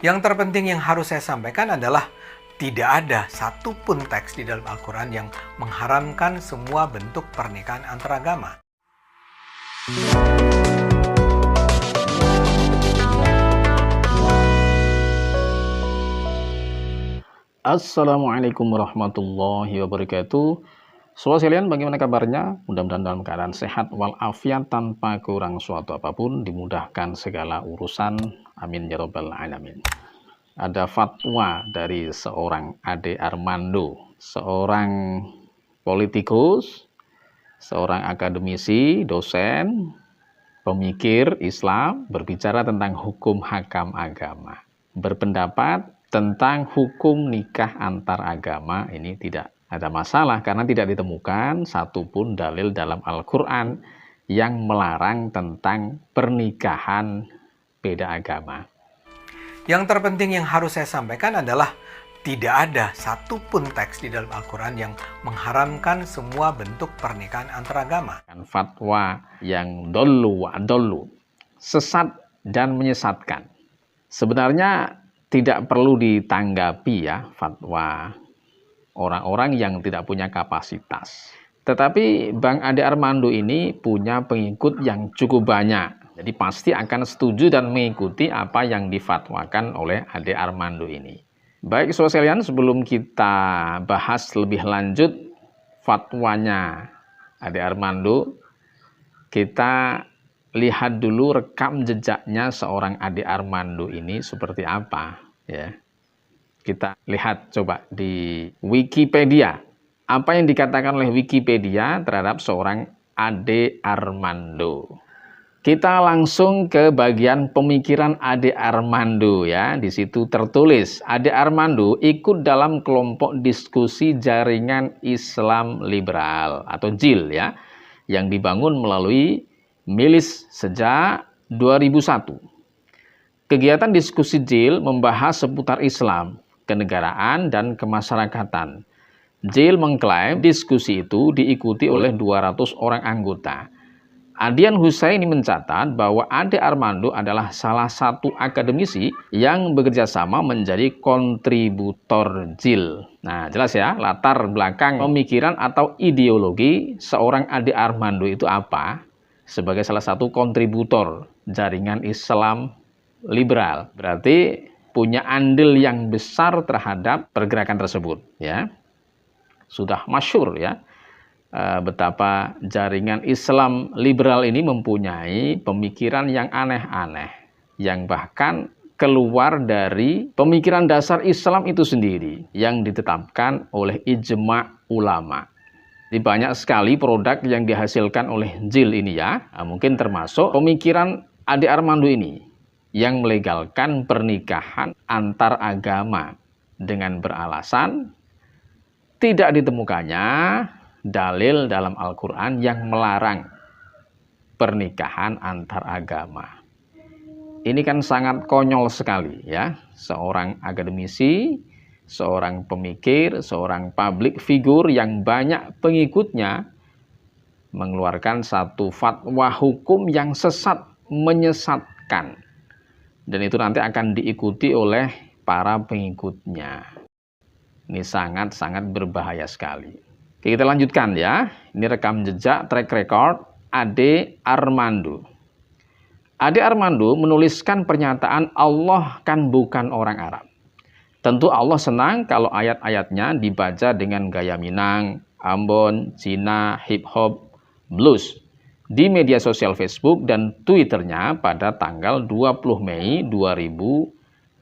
Yang terpenting yang harus saya sampaikan adalah tidak ada satupun teks di dalam Al-Quran yang mengharamkan semua bentuk pernikahan antaragama. Assalamualaikum warahmatullahi wabarakatuh. Sobat sekalian, bagaimana kabarnya? Mudah-mudahan dalam keadaan sehat walafiat tanpa kurang suatu apapun, dimudahkan segala urusan. Amin ya rabbal alamin. Ada fatwa dari seorang Ade Armando, seorang politikus, seorang akademisi, dosen, pemikir Islam, berbicara tentang hukum hakam agama. Berpendapat tentang hukum nikah antar agama ini tidak ada masalah karena tidak ditemukan satupun dalil dalam Al-Quran yang melarang tentang pernikahan beda agama. Yang terpenting yang harus saya sampaikan adalah tidak ada satupun teks di dalam Al-Quran yang mengharamkan semua bentuk pernikahan antaragama. Fatwa yang dollu wa dollu, sesat dan menyesatkan. Sebenarnya tidak perlu ditanggapi ya fatwa orang-orang yang tidak punya kapasitas. Tetapi Bang Ade Armando ini punya pengikut yang cukup banyak. Jadi pasti akan setuju dan mengikuti apa yang difatwakan oleh Ade Armando ini. Baik sobat sekalian, sebelum kita bahas lebih lanjut fatwanya Ade Armando, kita lihat dulu rekam jejaknya seorang Ade Armando ini seperti apa ya. Kita lihat coba di Wikipedia. Apa yang dikatakan oleh Wikipedia terhadap seorang Ade Armando. Kita langsung ke bagian pemikiran Ade Armando ya. Di situ tertulis, Ade Armando ikut dalam kelompok diskusi jaringan Islam liberal atau JIL ya, yang dibangun melalui Milis sejak 2001. Kegiatan diskusi JIL membahas seputar Islam, kenegaraan, dan kemasyarakatan. JIL mengklaim diskusi itu diikuti oleh 200 orang anggota. Adian Husaini mencatat bahwa Ade Armando adalah salah satu akademisi yang bekerja sama menjadi kontributor JIL. Nah, jelas ya, latar belakang pemikiran atau ideologi seorang Ade Armando itu apa? Sebagai salah satu kontributor jaringan Islam liberal. Berarti punya andil yang besar terhadap pergerakan tersebut. Ya, sudah masyhur ya. Betapa jaringan Islam liberal ini mempunyai pemikiran yang aneh-aneh, yang bahkan keluar dari pemikiran dasar Islam itu sendiri yang ditetapkan oleh ijma ulama. Di banyak sekali produk yang dihasilkan oleh JIL ini ya, mungkin termasuk pemikiran Ade Armando ini yang melegalkan pernikahan antar agama dengan beralasan tidak ditemukannya dalil dalam Al-Quran yang melarang pernikahan antar agama. Ini kan sangat konyol sekali ya. Seorang akademisi, seorang pemikir, seorang public figure yang banyak pengikutnya mengeluarkan satu fatwa hukum yang sesat, menyesatkan. Dan itu nanti akan diikuti oleh para pengikutnya. Ini sangat-sangat berbahaya sekali. Oke, kita lanjutkan ya. Ini rekam jejak track record Ade Armando. Ade Armando menuliskan pernyataan Allah kan bukan orang Arab. Tentu Allah senang kalau ayat-ayatnya dibaca dengan gaya Minang, Ambon, Cina, hip hop, blues di media sosial Facebook dan Twitternya pada tanggal 20 Mei 2015.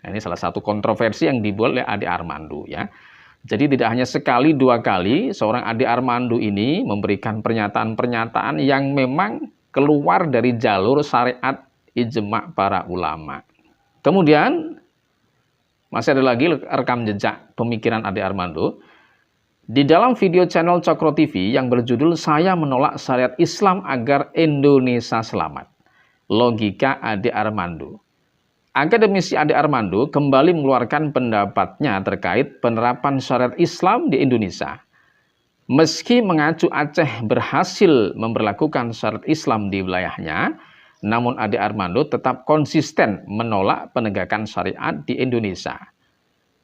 Ini salah satu kontroversi yang dibuat oleh Ade Armando ya. Jadi tidak hanya sekali dua kali seorang Ade Armando ini memberikan pernyataan-pernyataan yang memang keluar dari jalur syariat ijma para ulama. Kemudian masih ada lagi rekam jejak pemikiran Ade Armando. Di dalam video channel Cokro TV yang berjudul Saya Menolak Syariat Islam Agar Indonesia Selamat. Logika Ade Armando. Akademisi Ade Armando kembali mengeluarkan pendapatnya terkait penerapan syariat Islam di Indonesia. Meski mengacu Aceh berhasil memberlakukan syariat Islam di wilayahnya, namun Ade Armando tetap konsisten menolak penegakan syariat di Indonesia.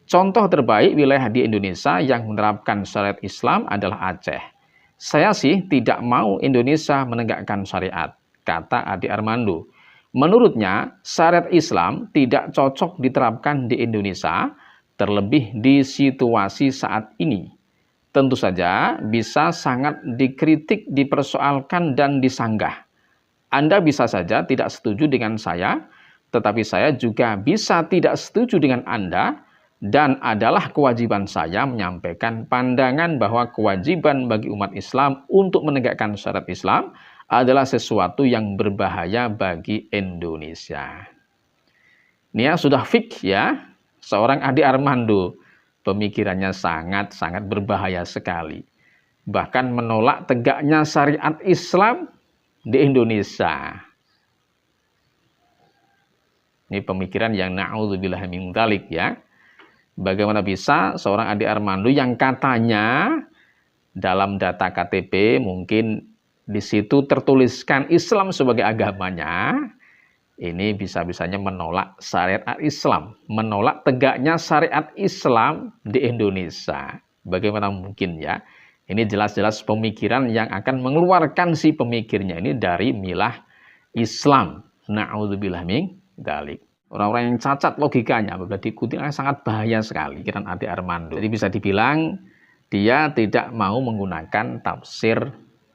Contoh terbaik wilayah di Indonesia yang menerapkan syariat Islam adalah Aceh. Saya sih tidak mau Indonesia menegakkan syariat, kata Ade Armando. Menurutnya, syariat Islam tidak cocok diterapkan di Indonesia, terlebih di situasi saat ini. Tentu saja bisa sangat dikritik, dipersoalkan, dan disanggah. Anda bisa saja tidak setuju dengan saya, tetapi saya juga bisa tidak setuju dengan Anda, dan adalah kewajiban saya menyampaikan pandangan bahwa kewajiban bagi umat Islam untuk menegakkan syariat Islam adalah sesuatu yang berbahaya bagi Indonesia. Ini ya sudah fix ya, seorang Ade Armando, pemikirannya sangat-sangat berbahaya sekali. Bahkan menolak tegaknya syariat Islam di Indonesia. Ini pemikiran yang na'udzubillah min dzalik ya. Bagaimana bisa seorang Ade Armando yang katanya dalam data KTP mungkin di situ tertuliskan Islam sebagai agamanya, ini bisa-bisanya menolak syariat Islam, menolak tegaknya syariat Islam di Indonesia. Bagaimana mungkin ya? Ini jelas-jelas pemikiran yang akan mengeluarkan si pemikirnya ini dari milah Islam. Na'udzubillah min dzalik. Orang-orang yang cacat logikanya apabila diikuti sangat bahaya sekali pikiran Ade Armando. Jadi bisa dibilang dia tidak mau menggunakan tafsir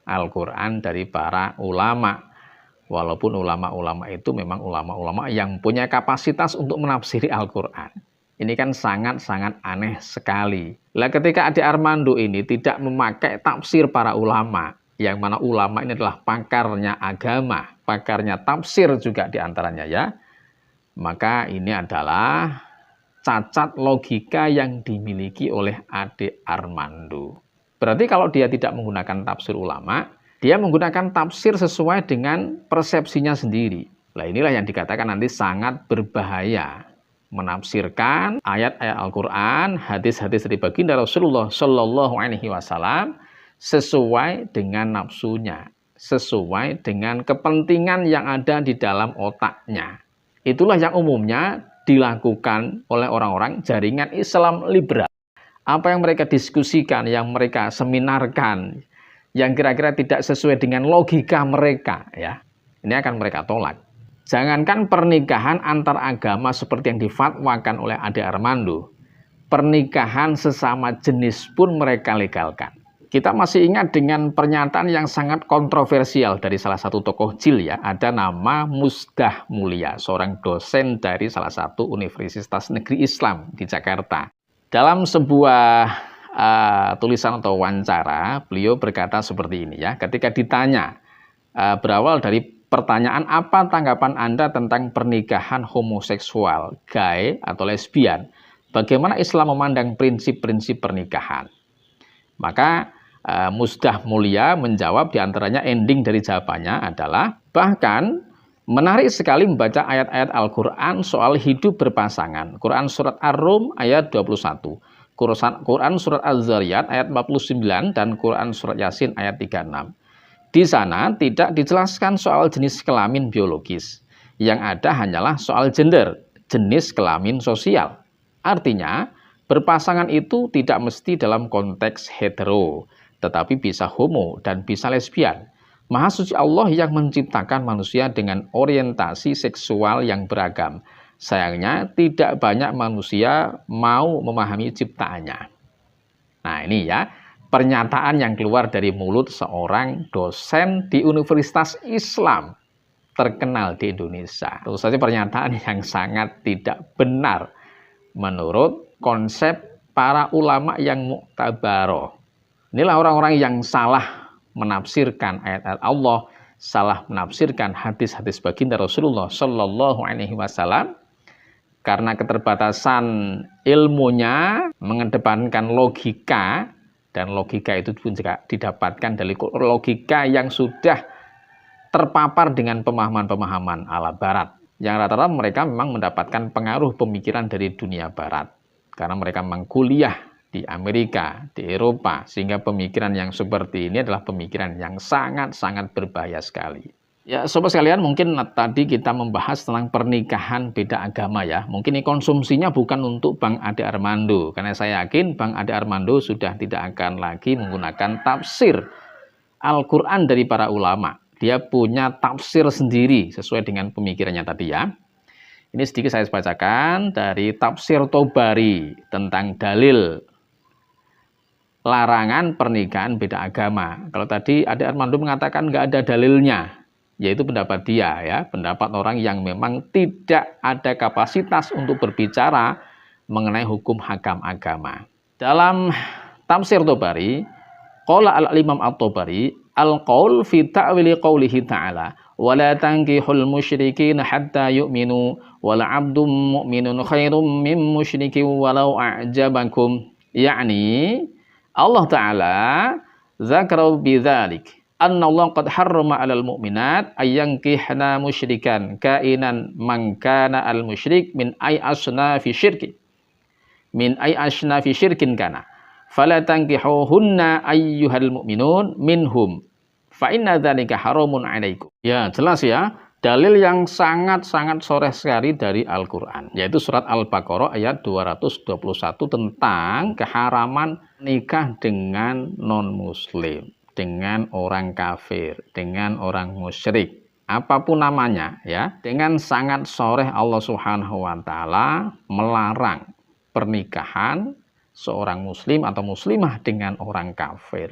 Al-Quran dari para ulama. Walaupun ulama-ulama itu memang ulama-ulama yang punya kapasitas untuk menafsiri Al-Quran. Ini kan sangat-sangat aneh sekali. Lah ketika Ade Armando ini tidak memakai tafsir para ulama, yang mana ulama ini adalah pakarnya agama, pakarnya tafsir juga diantaranya ya, maka ini adalah cacat logika yang dimiliki oleh Ade Armando. Berarti kalau dia tidak menggunakan tafsir ulama, dia menggunakan tafsir sesuai dengan persepsinya sendiri. Nah inilah yang dikatakan nanti sangat berbahaya. Menafsirkan ayat-ayat Al-Quran, hadis-hadis dari baginda Rasulullah Shallallahu Alaihi Wasallam sesuai dengan nafsunya, sesuai dengan kepentingan yang ada di dalam otaknya. Itulah yang umumnya dilakukan oleh orang-orang jaringan Islam liberal. Apa yang mereka diskusikan, yang mereka seminarkan, yang kira-kira tidak sesuai dengan logika mereka, ya, ini akan mereka tolak. Jangankan pernikahan antar agama seperti yang difatwakan oleh Ade Armando, pernikahan sesama jenis pun mereka legalkan. Kita masih ingat dengan pernyataan yang sangat kontroversial dari salah satu tokoh Jil ya, ada nama Musdah Mulia, seorang dosen dari salah satu universitas negeri Islam di Jakarta. Dalam sebuah tulisan atau wawancara, beliau berkata seperti ini ya, ketika ditanya, berawal dari pertanyaan apa tanggapan Anda tentang pernikahan homoseksual, gay atau lesbian? Bagaimana Islam memandang prinsip-prinsip pernikahan? Maka Musdah Mulia menjawab, diantaranya ending dari jawabannya adalah, bahkan menarik sekali membaca ayat-ayat Al-Quran soal hidup berpasangan. Quran Surat Ar-Rum ayat 21. Quran Surat Az-Zariyat ayat 49 dan Quran Surat Yasin ayat 36. Di sana tidak dijelaskan soal jenis kelamin biologis. Yang ada hanyalah soal gender, jenis kelamin sosial. Artinya, berpasangan itu tidak mesti dalam konteks hetero, tetapi bisa homo dan bisa lesbian. Maha suci Allah yang menciptakan manusia dengan orientasi seksual yang beragam. Sayangnya, tidak banyak manusia mau memahami ciptaannya. Nah ini ya, pernyataan yang keluar dari mulut seorang dosen di Universitas Islam terkenal di Indonesia. Tentu saja pernyataan yang sangat tidak benar menurut konsep para ulama yang mu'tabaroh. Inilah orang-orang yang salah menafsirkan ayat-ayat Allah, salah menafsirkan hadis-hadis baginda Rasulullah Shallallahu Alaihi Wasallam karena keterbatasan ilmunya, mengedepankan logika. Dan logika itu pun juga didapatkan dari logika yang sudah terpapar dengan pemahaman-pemahaman ala barat. Yang rata-rata mereka memang mendapatkan pengaruh pemikiran dari dunia barat. Karena mereka memang kuliah di Amerika, di Eropa. Sehingga pemikiran yang seperti ini adalah pemikiran yang sangat-sangat berbahaya sekali. Ya, sobat sekalian, mungkin tadi kita membahas tentang pernikahan beda agama ya. Mungkin ini konsumsinya bukan untuk Bang Ade Armando, karena saya yakin Bang Ade Armando sudah tidak akan lagi menggunakan tafsir Al-Quran dari para ulama. Dia punya tafsir sendiri sesuai dengan pemikirannya tadi ya. Ini sedikit saya bacakan dari tafsir Tobari tentang dalil larangan pernikahan beda agama. Kalau tadi Ade Armando mengatakan nggak ada dalilnya, yaitu pendapat dia ya, pendapat orang yang memang tidak ada kapasitas untuk berbicara mengenai hukum hakam agama. Dalam tafsir Tobari, qala al-Imam At-Tabari, al-qaul fi ta'wili qawlihi ta'ala, wa la tankihul musyrikin hatta yu'minu, wal 'abdun mu'minun khairum min musyrikin walau a'jabakum. Yakni Allah Ta'ala zakara bidzalik anna Allah qad harrama 'alal mu'minat ayyankihna musyrikan kainan man kana al musyrik min ay asnafi syirki min ay asnafi syirkin kana fala tankihuhunna ayyuhal mu'minun minhum fa inna dzalika haramun 'alaikum. Ya, jelas ya, dalil yang sangat-sangat sore sekali dari Al-Qur'an, yaitu surat Al-Baqarah ayat 221 tentang keharaman nikah dengan non-muslim, dengan orang kafir, dengan orang musyrik, apapun namanya ya. Dengan sangat soreh Allah Subhanahu wa taala melarang pernikahan seorang muslim atau muslimah dengan orang kafir.